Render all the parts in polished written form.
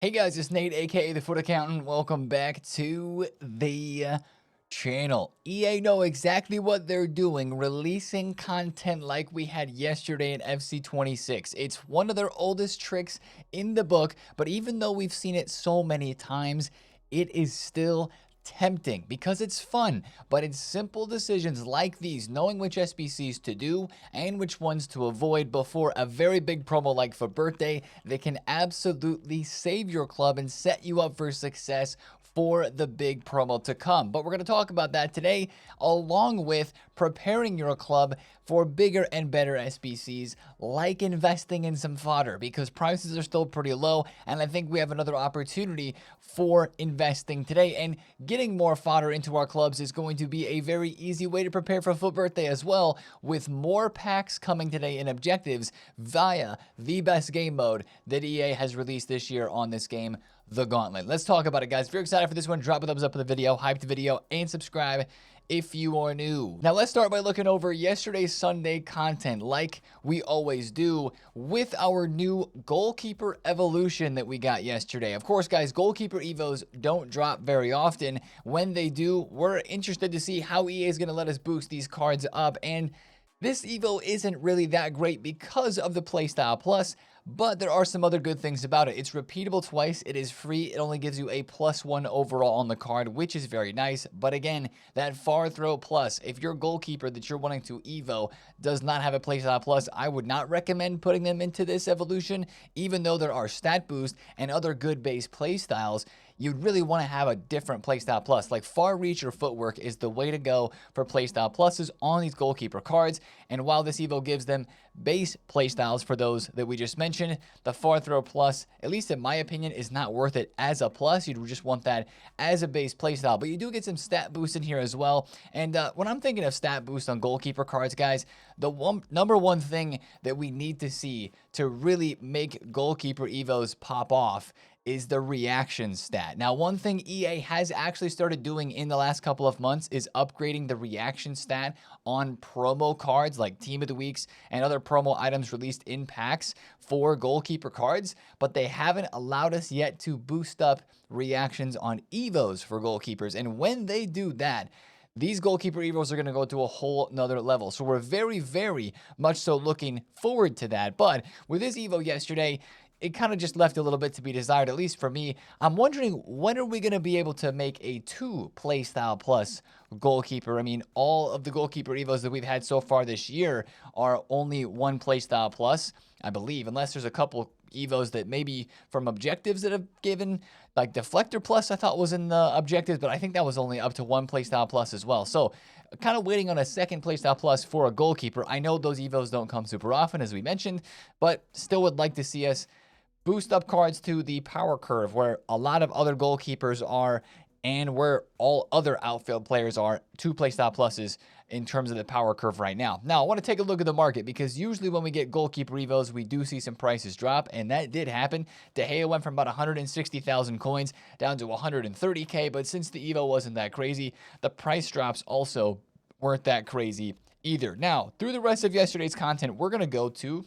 Hey guys, it's Nate, aka TheFutAccountant. Welcome back to the channel. EA know exactly what they're doing, releasing content like we had yesterday in FC 26. It's one of their oldest tricks in the book, but even though we've seen it so many times, it is still tempting because it's fun. But it's simple decisions like these, knowing which SBCs to do and which ones to avoid before a very big promo like for birthday, that can absolutely save your club and set you up for success for the big promo to come. But we're going to talk about that today, along with preparing your club for bigger and better SBCs, like investing in some fodder, because prices are still pretty low, and I think we have another opportunity for investing today. And getting more fodder into our clubs is going to be a very easy way to prepare for Foot Birthday as well, with more packs coming today in objectives via the best game mode that EA has released this year on this game, the Gauntlet. Let's talk about it, guys. If you're excited for this one, drop a thumbs up on the video, hype the video, and subscribe if you are new. Now let's start by looking over yesterday's Sunday content like we always do with our new goalkeeper evolution that we got yesterday. Of course, guys, goalkeeper evos don't drop very often. When they do, we're interested to see how EA is going to let us boost these cards up, and this evo isn't really that great because of the playstyle plus, but there are some other good things about it. It's repeatable twice, it is free, it only gives you a +1 overall on the card, which is very nice. But again, that far throw plus, if your goalkeeper that you're wanting to evo does not have a playstyle plus, I would not recommend putting them into this evolution. Even though there are stat boost and other good base playstyles, you'd really want to have a different playstyle plus. Like far reach or footwork is the way to go for playstyle pluses on these goalkeeper cards. And while this evo gives them base playstyles for those that we just mentioned, the far throw plus, at least in my opinion, is not worth it as a plus. You'd just want that as a base playstyle. But you do get some stat boost in here as well. And when I'm thinking of stat boost on goalkeeper cards, guys, the number one thing that we need to see to really make goalkeeper evos pop off is the reaction stat. Now, one thing EA has actually started doing in the last couple of months is upgrading the reaction stat on promo cards like Team of the Weeks and other promo items released in packs for goalkeeper cards, but they haven't allowed us yet to boost up reactions on evos for goalkeepers. And when they do that, these goalkeeper evos are going to go to a whole nother level. So we're very, very much so looking forward to that. But with this evo yesterday, it kind of just left a little bit to be desired, at least for me. I'm wondering, when are we going to be able to make a 2 playstyle plus goalkeeper? I mean, all of the goalkeeper evos that we've had so far this year are only 1 playstyle plus, I believe, unless there's a couple evos that maybe from objectives that have given, like Deflector Plus I thought was in the objectives, but I think that was only up to 1 playstyle plus as well. So kind of waiting on a second playstyle plus for a goalkeeper. I know those evos don't come super often, as we mentioned, but still would like to see us boost up cards to the power curve where a lot of other goalkeepers are and where all other outfield players are, 2 playstyle pluses in terms of the power curve right now. Now, I want to take a look at the market, because usually when we get goalkeeper evos, we do see some prices drop, and that did happen. De Gea went from about 160,000 coins down to 130K, but since the evo wasn't that crazy, the price drops also weren't that crazy either. Now, through the rest of yesterday's content, we're going to go to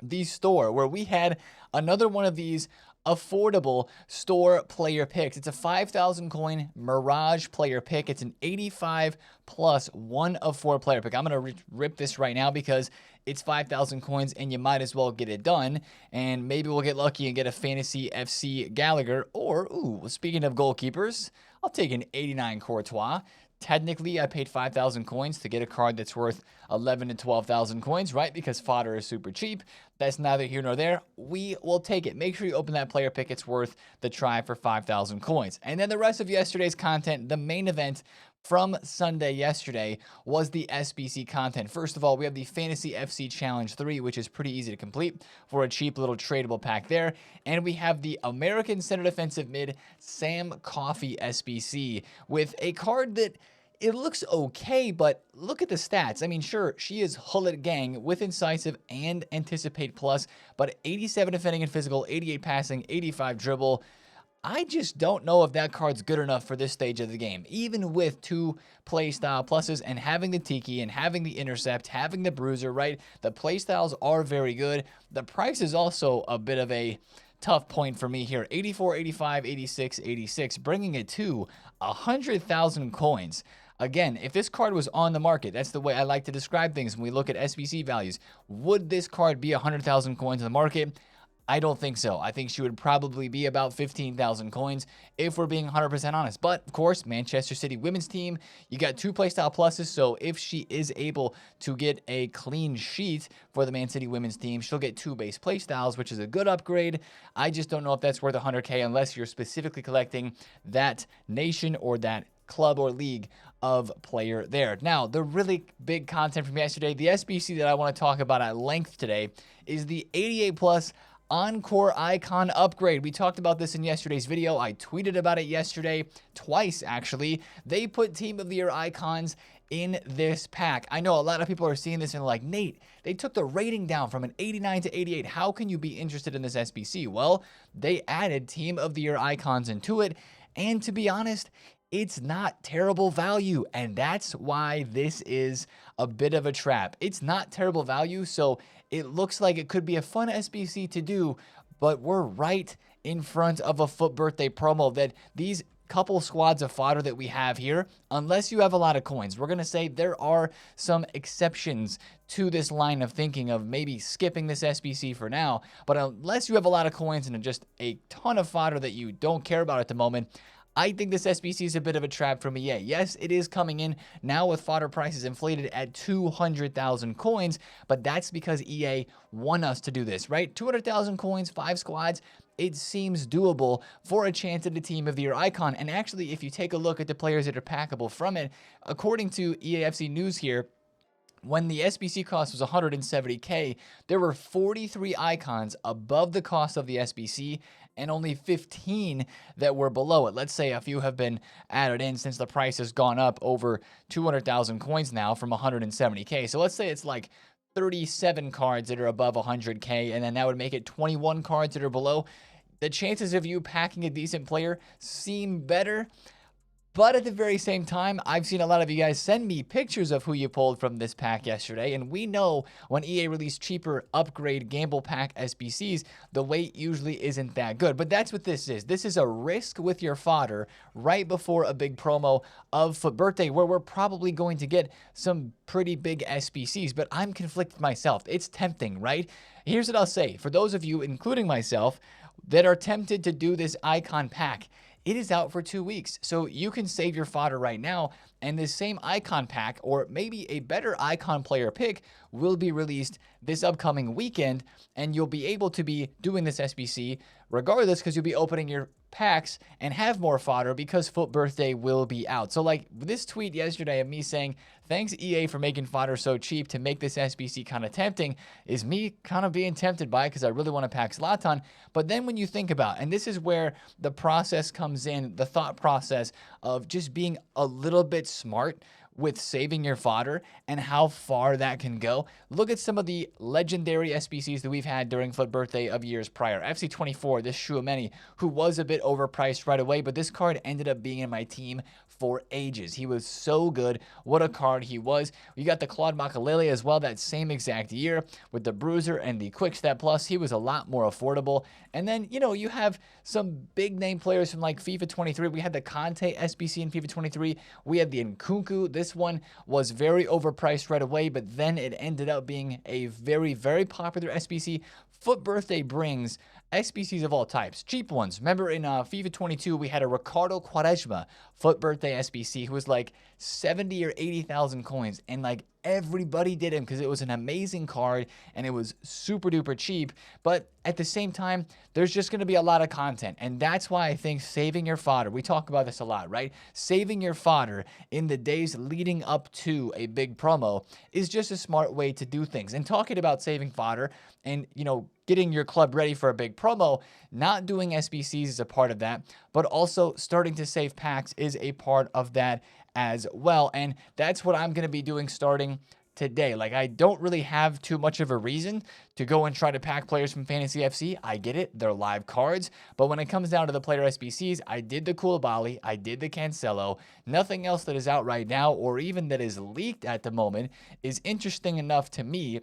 the store where we had another one of these affordable store player picks. It's a 5,000 coin Mirage player pick. It's an 85 plus 1 of 4 player pick. I'm going to rip this right now because it's 5,000 coins and you might as well get it done. And maybe we'll get lucky and get a Fantasy FC Gallagher. Or, ooh, speaking of goalkeepers, I'll take an 89 Courtois. Technically, I paid 5,000 coins to get a card that's worth 11 to 12,000 coins, right? Because fodder is super cheap. That's neither here nor there. We will take it. Make sure you open that player pick. It's worth the try for 5,000 coins. And then the rest of yesterday's content, the main event from Sunday yesterday, was the SBC content. First of all, we have the Fantasy FC Challenge 3, which is pretty easy to complete for a cheap little tradable pack there. And we have the American center defensive mid Sam Coffey SBC with a card that it looks okay, but look at the stats. I mean, sure, she is Hullet Gang with Incisive and Anticipate Plus, but 87 defending and physical, 88 passing, 85 dribble. I just don't know if that card's good enough for this stage of the game. Even with 2 playstyle pluses and having the Tiki and having the Intercept, having the Bruiser, right? The playstyles are very good. The price is also a bit of a tough point for me here. 84, 85, 86, 86, bringing it to 100,000 coins. Again, if this card was on the market, that's the way I like to describe things when we look at SBC values. Would this card be 100,000 coins in the market? I don't think so. I think she would probably be about 15,000 coins if we're being 100% honest. But, of course, Manchester City women's team, you got 2 playstyle pluses, so if she is able to get a clean sheet for the Man City women's team, she'll get 2 base playstyles, which is a good upgrade. I just don't know if that's worth 100K unless you're specifically collecting that nation or that club or league of player there. Now, the really big content from yesterday, the SBC that I want to talk about at length today is the 88 plus Encore icon upgrade. We talked about this in yesterday's video. I tweeted about it yesterday, twice actually. They put Team of the Year icons in this pack. I know a lot of people are seeing this and like, Nate, they took the rating down from an 89 to 88. How can you be interested in this SBC? Well, they added Team of the Year icons into it, and to be honest, it's not terrible value, and that's why this is a bit of a trap. It's not terrible value, so it looks like it could be a fun SBC to do, but we're right in front of a FUT birthday promo that these couple squads of fodder that we have here, unless you have a lot of coins, we're going to say there are some exceptions to this line of thinking of maybe skipping this SBC for now, but unless you have a lot of coins and just a ton of fodder that you don't care about at the moment, I think this SBC is a bit of a trap from EA. Yes, it is coming in now with fodder prices inflated at 200,000 coins, but that's because EA want us to do this, right? 200,000 coins, 5 squads. It seems doable for a chance at the Team of the Year icon. And actually, if you take a look at the players that are packable from it, according to EAFC News here, when the SBC cost was 170K, there were 43 icons above the cost of the SBC and only 15 that were below it. Let's say a few have been added in since the price has gone up over 200,000 coins now from 170K. So let's say it's like 37 cards that are above 100K, and then that would make it 21 cards that are below. The chances of you packing a decent player seem better. But at the very same time, I've seen a lot of you guys send me pictures of who you pulled from this pack yesterday, and we know when EA released cheaper upgrade gamble pack SBCs, the weight usually isn't that good. But that's what this is. This is a risk with your fodder right before a big promo of FUT Birthday, where we're probably going to get some pretty big SBCs, but I'm conflicted myself. It's tempting, right? Here's what I'll say. For those of you, including myself, that are tempted to do this icon pack, it is out for 2 weeks, so you can save your fodder right now, and this same icon pack, or maybe a better icon player pick, will be released this upcoming weekend, and you'll be able to be doing this SBC regardless, because you'll be opening your packs and have more fodder because FUT Birthday will be out. So like this tweet yesterday of me saying, thanks EA for making fodder so cheap to make this SBC kind of tempting, is me kind of being tempted by it because I really want to pack Zlatan. But then when you think about, and this is where the process comes in, the thought process of just being a little bit smart with saving your fodder and how far that can go. Look at some of the legendary SBCs that we've had during FUT Birthday of years prior. FC24, this Shuameni, who was a bit overpriced right away, but this card ended up being in my team for ages. He was so good. What a card he was. We got the Claude Makalele as well that same exact year with the Bruiser and the Quick Step Plus. He was a lot more affordable. And then, you know, you have some big name players from like FIFA 23. We had the Conte SBC in FIFA 23. We had the Nkunku. This one was very overpriced right away, but then it ended up being a very, very popular SBC. FUT Birthday brings SBCs of all types, cheap ones. Remember in FIFA 22, we had a Ricardo Quaresma FUT Birthday SBC who was like 70 or 80,000 coins, and like everybody did him because it was an amazing card and it was super duper cheap. But at the same time, there's just going to be a lot of content, and that's why I think saving your fodder, we talk about this a lot, right? Saving your fodder in the days leading up to a big promo is just a smart way to do things. And talking about saving fodder and, you know, getting your club ready for a big promo, not doing SBCs is a part of that, but also starting to save packs is a part of that as well. And that's what I'm going to be doing starting today. Like, I don't really have too much of a reason to go and try to pack players from Fantasy FC. I get it. They're live cards. But when it comes down to the player SBCs, I did the Koulibaly. I did the Cancelo. Nothing else that is out right now or even that is leaked at the moment is interesting enough to me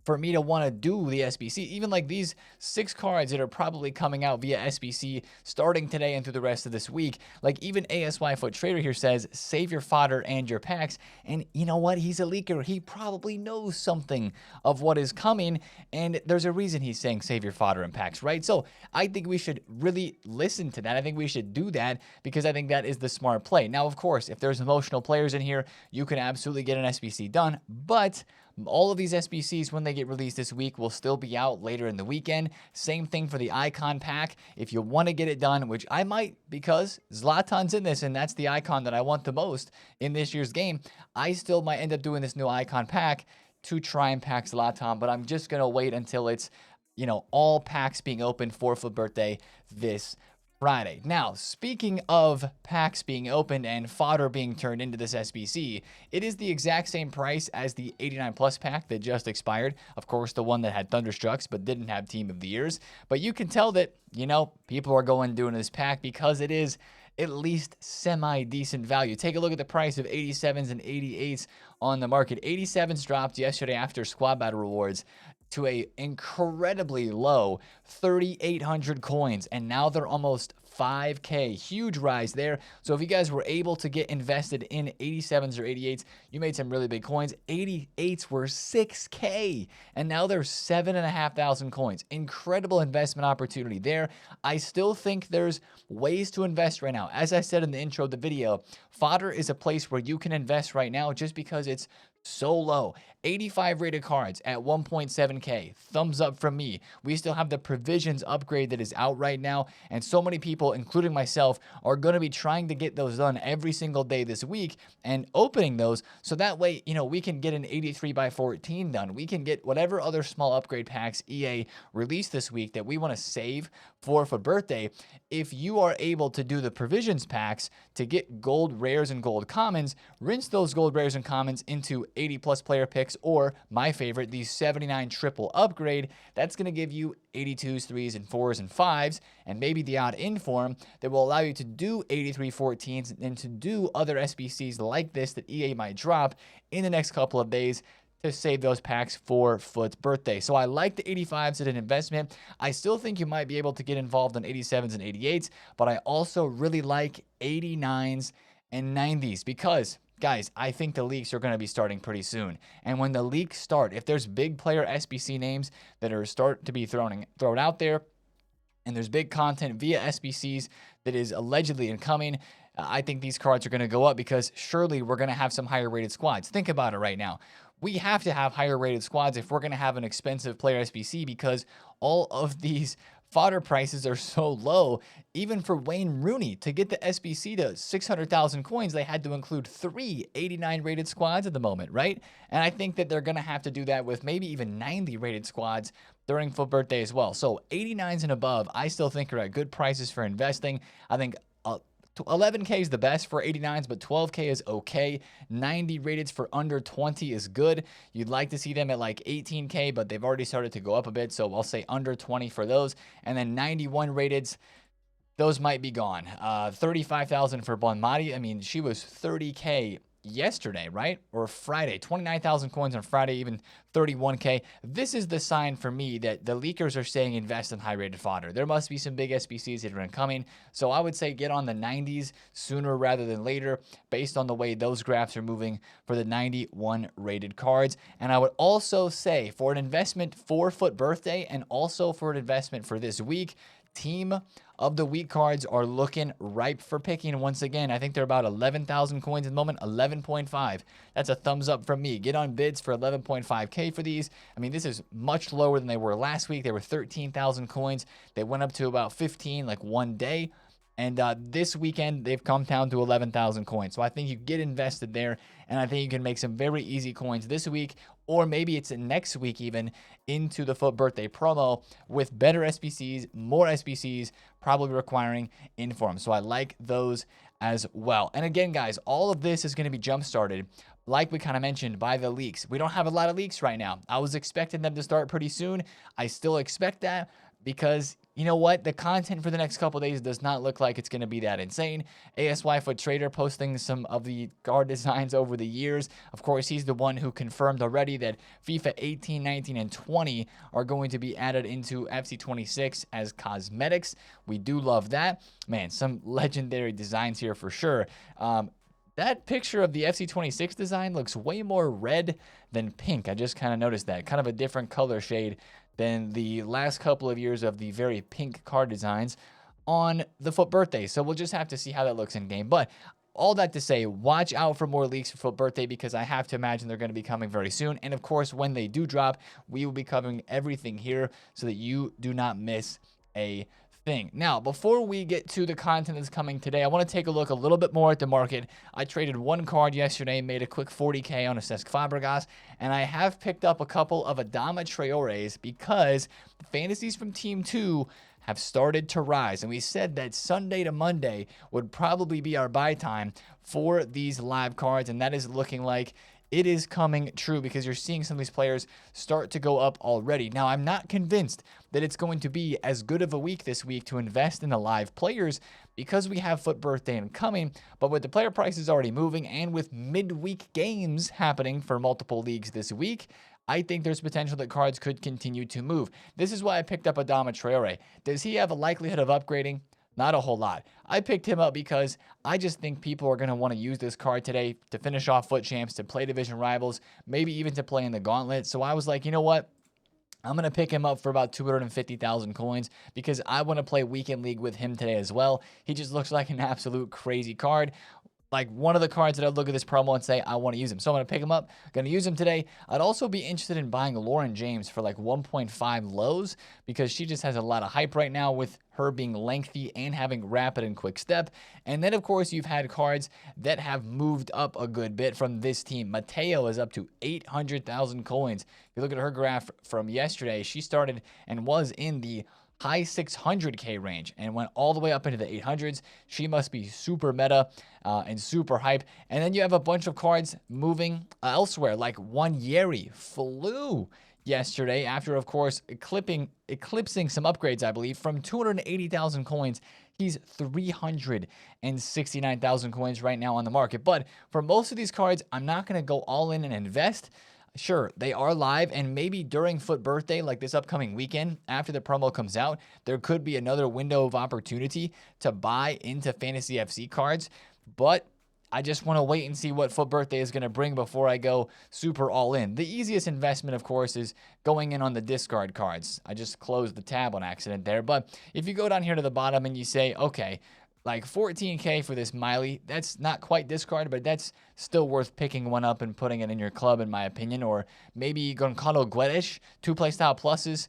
for me to want to do the SBC, even like these 6 cards that are probably coming out via SBC starting today and through the rest of this week. Like even ASY Foot Trader here says, save your fodder and your packs. And you know what? He's a leaker. He probably knows something of what is coming. And there's a reason he's saying save your fodder and packs, right? So I think we should really listen to that. I think we should do that because I think that is the smart play. Now, of course, if there's emotional players in here, you can absolutely get an SBC done. But all of these SBCs, when they get released this week, will still be out later in the weekend. Same thing for the icon pack. If you want to get it done, which I might because Zlatan's in this, and that's the icon that I want the most in this year's game, I still might end up doing this new icon pack to try and pack Zlatan, but I'm just going to wait until it's, all packs being opened for FUT Birthday this Friday. Now, speaking of packs being opened and fodder being turned into this SBC, it is the exact same price as the 89 plus pack that just expired. Of course, the one that had Thunderstrucks but didn't have Team of the Years. But you can tell that, people are going and doing this pack because it is at least semi-decent value. Take a look at the price of 87s and 88s on the market. 87s dropped yesterday after Squad Battle Rewards to a incredibly low 3,800 coins, and now they're almost 5K. Huge rise there. So if you guys were able to get invested in 87s or 88s, you made some really big coins. 88s were 6K, and now they're 7,500 coins. Incredible investment opportunity there. I still think there's ways to invest right now. As I said in the intro of the video, fodder is a place where you can invest right now just because it's so low. 85 rated cards at 1.7K. Thumbs up from me. We still have the provisions upgrade that is out right now, and so many people, including myself, are going to be trying to get those done every single day this week and opening those so that way, we can get an 83x14 done. We can get whatever other small upgrade packs EA released this week that we want to save for birthday. If you are able to do the provisions packs to get gold rares and gold commons, rinse those gold rares and commons into 80 plus player picks, or my favorite, the 79 triple upgrade. That's going to give you 82s, 3s, and 4s, and 5s, and maybe the odd inform that will allow you to do 83 14s and to do other SBCs like this that EA might drop in the next couple of days to save those packs for FUT's birthday. So I like the 85s as an investment. I still think you might be able to get involved on 87s and 88s, but I also really like 89s and 90s because, guys, I think the leaks are going to be starting pretty soon. And when the leaks start, if there's big player SBC names that are start to be thrown out there, and there's big content via SBCs that is allegedly incoming, I think these cards are going to go up because surely we're going to have some higher rated squads. Think about it right now. We have to have higher rated squads if we're going to have an expensive player SBC because all of these fodder prices are so low. Even for Wayne Rooney, to get the SBC to 600,000 coins, they had to include 3 89 rated squads at the moment, right? And I think that they're going to have to do that with maybe even 90 rated squads during FUT Birthday as well. So 89s and above, I still think are at good prices for investing. I think 11K is the best for 89s, but 12K is okay. 90 rated for under 20 is good. You'd like to see them at like 18K, but they've already started to go up a bit, so I'll say under 20 for those. And then 91 rateds, those might be gone. 35,000 for Bonmati. I mean, she was 30K yesterday, right? Or Friday. 29,000 coins on Friday, even 31K. This is the sign for me that the leakers are saying invest in high-rated fodder. There must be some big SBCs that are incoming. So I would say get on the 90s sooner rather than later based on the way those graphs are moving for the 91 rated cards. And I would also say for an investment for FUT Birthday and also for an investment for this week, Team of the Week cards are looking ripe for picking once again. I think they're about 11,000 coins at the moment, 11.5. That's a thumbs up from me. Get on bids for 11.5K for these. I mean, this is much lower than they were last week. They were 13,000 coins. They went up to about 15 like one day. And this weekend, they've come down to 11,000 coins. So I think you get invested there, and I think you can make some very easy coins this week, or maybe it's next week even, into the FUT Birthday promo with better SBCs, more SBCs, probably requiring informs. So I like those as well. And again, guys, all of this is going to be jump-started, like we kind of mentioned, by the leaks. We don't have a lot of leaks right now. I was expecting them to start pretty soon. I still expect that because you know what? The content for the next couple days does not look like it's going to be that insane. ASY Foot Trader posting some of the card designs over the years. Of course, he's the one who confirmed already that FIFA 18, 19, and 20 are going to be added into FC 26 as cosmetics. We do love that. Man, some legendary designs here for sure. That picture of the FC26 design looks way more red than pink. I just kind of noticed that. Kind of a different color shade than the last couple of years of the very pink card designs on the Foot Birthday. So we'll just have to see how that looks in game. But all that to say, watch out for more leaks for Foot Birthday, because I have to imagine they're going to be coming very soon. And of course, when they do drop, we will be covering everything here so that you do not miss a thing. Now, before we get to the content that's coming today, I want to take a look a little bit more at the market. I traded one card yesterday, made a quick 40K on a Cesc Fabregas, and I have picked up a couple of Adama Traores because the fantasies from Team 2 have started to rise. And we said that Sunday to Monday would probably be our buy time for these live cards, and that is looking like it is coming true, because you're seeing some of these players start to go up already. Now, I'm not convinced that it's going to be as good of a week this week to invest in the live players, because we have Foot Birthday incoming, but with the player prices already moving and with midweek games happening for multiple leagues this week, I think there's potential that cards could continue to move. This is why I picked up Adama Traore. Does he have a likelihood of upgrading? Not a whole lot. I picked him up because I just think people are going to want to use this card today to finish off Foot Champs, to play division rivals, maybe even to play in the Gauntlet. So I was like, you know what? I'm going to pick him up for about 250,000 coins because I want to play Weekend League with him today as well. He just looks like an absolute crazy card. Like one of the cards that I'd look at this promo and say, I want to use him. So I'm going to pick him up. Going to use him today. I'd also be interested in buying Lauren James for like 1.5 lows, because she just has a lot of hype right now with her being lengthy and having rapid and quick step. And then, of course, you've had cards that have moved up a good bit from this team. Mateo is up to 800,000 coins. If you look at her graph from yesterday, she started and was in the high 600K range and went all the way up into the 800s. She must be super meta and super hype. And then you have a bunch of cards moving elsewhere, like Wanyeri flew yesterday after, of course, eclipsing some upgrades, I believe, from 280,000 coins. He's 369,000 coins right now on the market. But for most of these cards, I'm not going to go all in and invest. Sure, they are live, and maybe during Foot Birthday, like this upcoming weekend, after the promo comes out, there could be another window of opportunity to buy into Fantasy FC cards, but I just want to wait and see what Foot Birthday is going to bring before I go super all in. The easiest investment, of course, is going in on the discard cards. I just closed the tab on accident there, but if you go down here to the bottom and you say, okay, like 14K for this Miley, that's not quite discard, but that's still worth picking one up and putting it in your club, in my opinion. Or maybe Goncalo Guedes, 2 playstyle pluses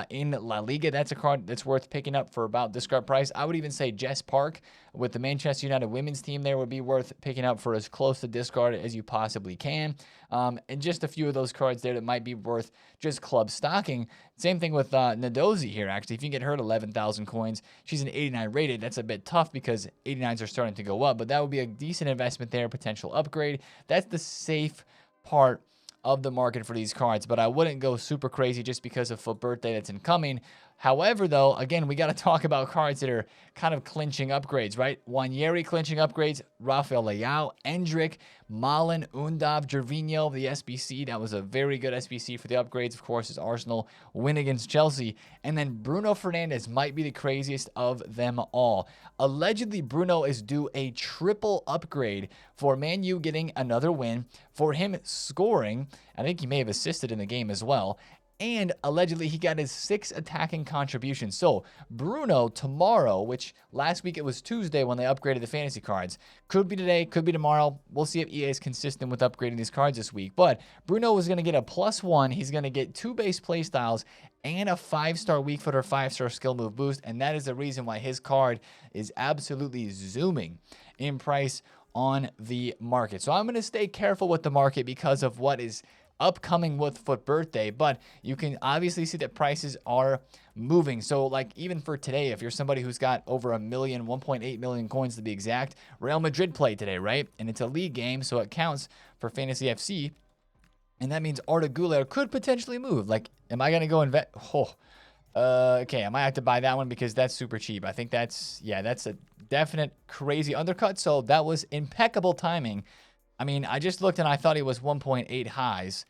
in La Liga. That's a card that's worth picking up for about discard price. I would even say Jess Park with the Manchester United women's team there would be worth picking up for as close to discard as you possibly can. And just a few of those cards there that might be worth just club stocking. Same thing with Nadozi here, actually. If you can get her at 11,000 coins, she's an 89 rated. That's a bit tough because 89s are starting to go up, but that would be a decent investment there, potential upgrade. That's the safe part of the market for these cards, but I wouldn't go super crazy just because of Foot Birthday that's incoming. However, though, again, we got to talk about cards that are kind of clinching upgrades, right? Wanyeri clinching upgrades, Rafael Leao, Endrick, Malin, Undav, Gervinho, the SBC. That was a very good SBC for the upgrades, of course, as Arsenal win against Chelsea. And then Bruno Fernandes might be the craziest of them all. Allegedly, Bruno is due a triple upgrade for Man U getting another win, for him scoring. I think he may have assisted in the game as well. And allegedly, he got his 6 attacking contributions. So Bruno tomorrow, which last week it was Tuesday when they upgraded the fantasy cards. Could be today, could be tomorrow. We'll see if EA is consistent with upgrading these cards this week. But Bruno was going to get a +1. He's going to get 2 base playstyles and a 5-star weak foot or 5-star skill move boost. And that is the reason why his card is absolutely zooming in price on the market. So I'm going to stay careful with the market because of what is upcoming with Foot Birthday, but you can obviously see that prices are moving. So like even for today, if you're somebody who's got over 1.8 million coins to be exact, Real Madrid played today, right? And it's a league game, so it counts for Fantasy FC. And that means Arda Güler could potentially move. Like, am I going to go invest? Oh, Okay, I might have to buy that one because that's super cheap. I think that's a definite crazy undercut. So that was impeccable timing. I mean, I just looked and I thought he was 1.8 highs.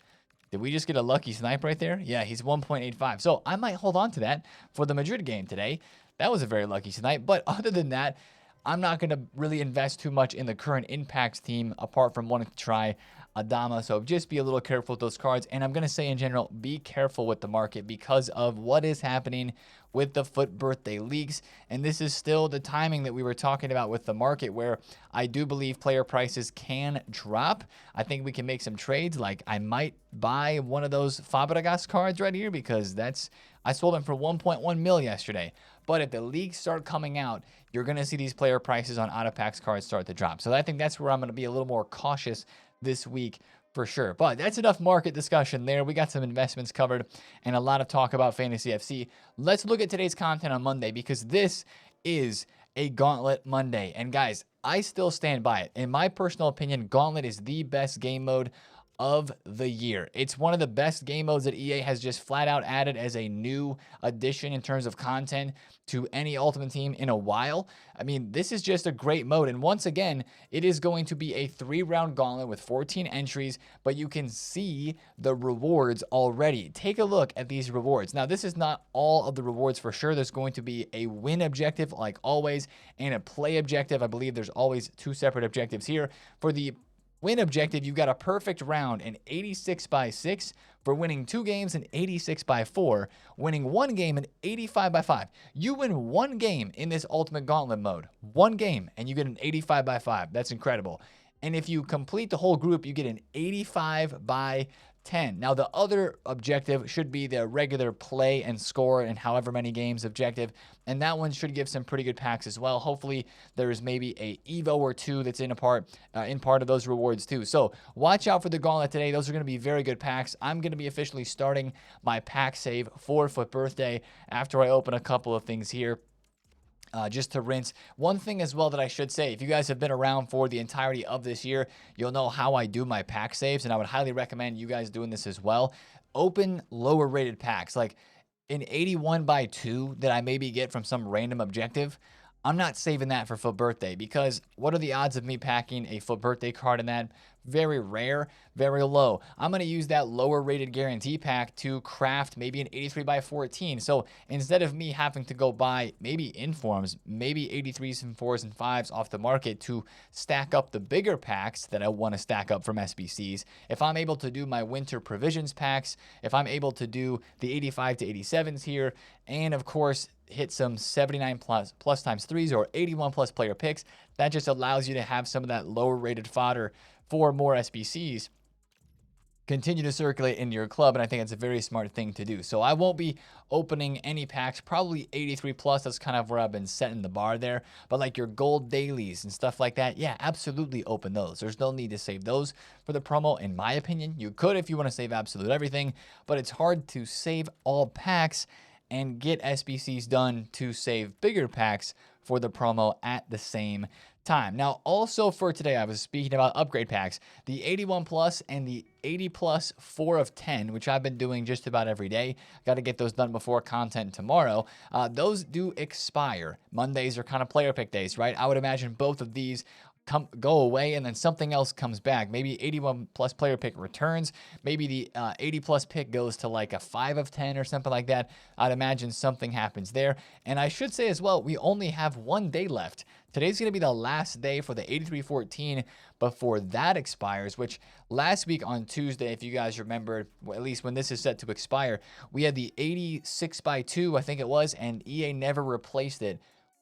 Did we just get a lucky snipe right there? Yeah, he's 1.85. So I might hold on to that for the Madrid game today. That was a very lucky snipe. But other than that, I'm not going to really invest too much in the current impacts team apart from wanting to try Adama. So just be a little careful with those cards. And I'm going to say in general, be careful with the market because of what is happening with the FUT birthday leaks. And this is still the timing that we were talking about with the market where I do believe player prices can drop. I think we can make some trades. Like I might buy one of those Fabregas cards right here because I sold them for 1.1 mil yesterday. But if the leaks start coming out, you're going to see these player prices on auto packs cards start to drop. So I think that's where I'm going to be a little more cautious this week for sure. But that's enough market discussion there. We got some investments covered and a lot of talk about Fantasy FC. Let's look at today's content on Monday because this is a Gauntlet Monday. And guys, I still stand by it. In my personal opinion, Gauntlet is the best game mode of the year. It's one of the best game modes that EA has just flat out added as a new addition in terms of content to any Ultimate Team in a while. I mean, this is just a great mode. And once again, it is going to be a 3-round gauntlet with 14 entries, but you can see the rewards already. Take a look at these rewards. Now, this is not all of the rewards for sure. There's going to be a win objective like always and a play objective. I believe there's always 2 separate objectives here. For the win objective, you got a perfect round in 86/6 for winning 2 games and 86/4, winning 1 game and 85/5. You win 1 game in this Ultimate Gauntlet mode, 1 game, and you get an 85/5. That's incredible. And if you complete the whole group, you get an 85/10. Now, the other objective should be the regular play and score and however many games objective. And that one should give some pretty good packs as well. Hopefully, there is maybe a Evo or 2 that's in part of those rewards too. So watch out for the Gauntlet today. Those are going to be very good packs. I'm going to be officially starting my pack save for FUT Birthday after I open a couple of things here. Just to rinse. One thing as well that I should say, if you guys have been around for the entirety of this year, you'll know how I do my pack saves, and I would highly recommend you guys doing this as well. Open lower rated packs, like an 81/2 that I maybe get from some random objective. I'm not saving that for FUT Birthday because what are the odds of me packing a FUT Birthday card in that? Very rare, very low. I'm going to use that lower rated guarantee pack to craft maybe an 83/14. So instead of me having to go buy maybe informs, maybe 83s and 4s and 5s off the market to stack up the bigger packs that I want to stack up from SBCs, if I'm able to do my winter provisions packs, if I'm able to do the 85 to 87s here, and of course hit some 79 plus times 3s or 81 plus player picks, that just allows you to have some of that lower rated fodder for more SBCs continue to circulate into your club, and I think it's a very smart thing to do. So I won't be opening any packs, probably 83 plus. That's kind of where I've been setting the bar there. But like your gold dailies and stuff like that, yeah, absolutely open those. There's no need to save those for the promo, in my opinion. You could if you want to save absolute everything, but it's hard to save all packs and get SBCs done to save bigger packs for the promo at the same time. Now, also for today, I was speaking about upgrade packs, the 81 plus and the 80 plus 4 of 10, which I've been doing just about every day. Got to get those done before content tomorrow. Those do expire. Mondays are kind of player pick days, right? I would imagine both of these go away and then something else comes back. Maybe 81 plus player pick returns. Maybe the 80 plus pick goes to like a 5 of 10 or something like that. I'd imagine something happens there. And I should say as well, we only have 1 day left. Today's going to be the last day for the 83/14 before that expires, which last week on Tuesday, if you guys remember, at least when this is set to expire, we had the 86/2, I think it was, and EA never replaced it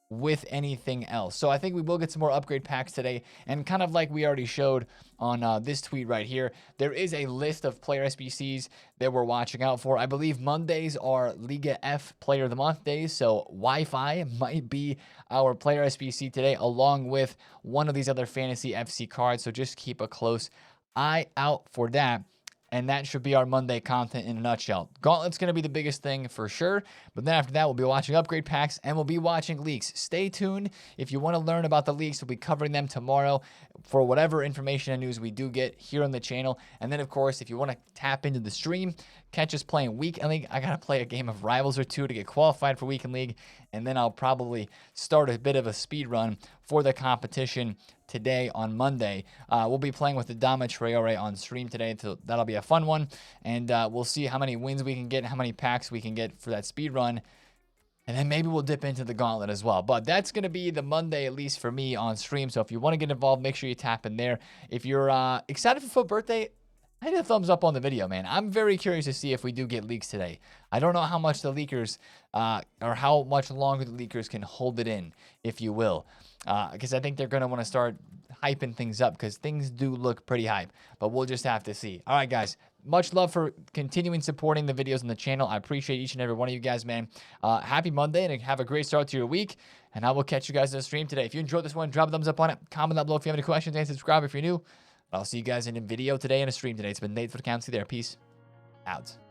with anything else. So I think we will get some more upgrade packs today, and kind of like we already showed on this tweet right here, there is a list of player SBCs that we're watching out for. I believe Mondays are Liga F Player of the Month days, so Wi-Fi might be our player SBC today, along with one of these other Fantasy FC cards, so just keep a close eye out for that. And that should be our Monday content in a nutshell. Gauntlet's going to be the biggest thing for sure. But then after that, we'll be watching upgrade packs and we'll be watching leaks. Stay tuned. If you want to learn about the leaks, we'll be covering them tomorrow for whatever information and news we do get here on the channel. And then, of course, if you want to tap into the stream, catch us playing Weekend League. I got to play a game of Rivals or two to get qualified for Weekend League. And then I'll probably start a bit of a speed run for the competition today on Monday. We'll be playing with the Dama Traore on stream today, so that'll be a fun one. And we'll see how many wins we can get, how many packs we can get for that speed run. And then maybe we'll dip into the Gauntlet as well. But that's going to be the Monday, at least for me, on stream. So if you want to get involved, make sure you tap in there. If you're excited for Foot birthday, hit a thumbs up on the video, man. I'm very curious to see if we do get leaks today. I don't know how much the leakers, or how much longer the leakers can hold it in, if you will. Because I think they're going to want to start hyping things up because things do look pretty hype. But we'll just have to see. All right, guys. Much love for continuing supporting the videos on the channel. I appreciate each and every one of you guys, man. Happy Monday and have a great start to your week. And I will catch you guys in the stream today. If you enjoyed this one, drop a thumbs up on it. Comment down below if you have any questions and subscribe if you're new. I'll see you guys in a video today and a stream today. It's been TheFutAccountant. See you there. Peace out.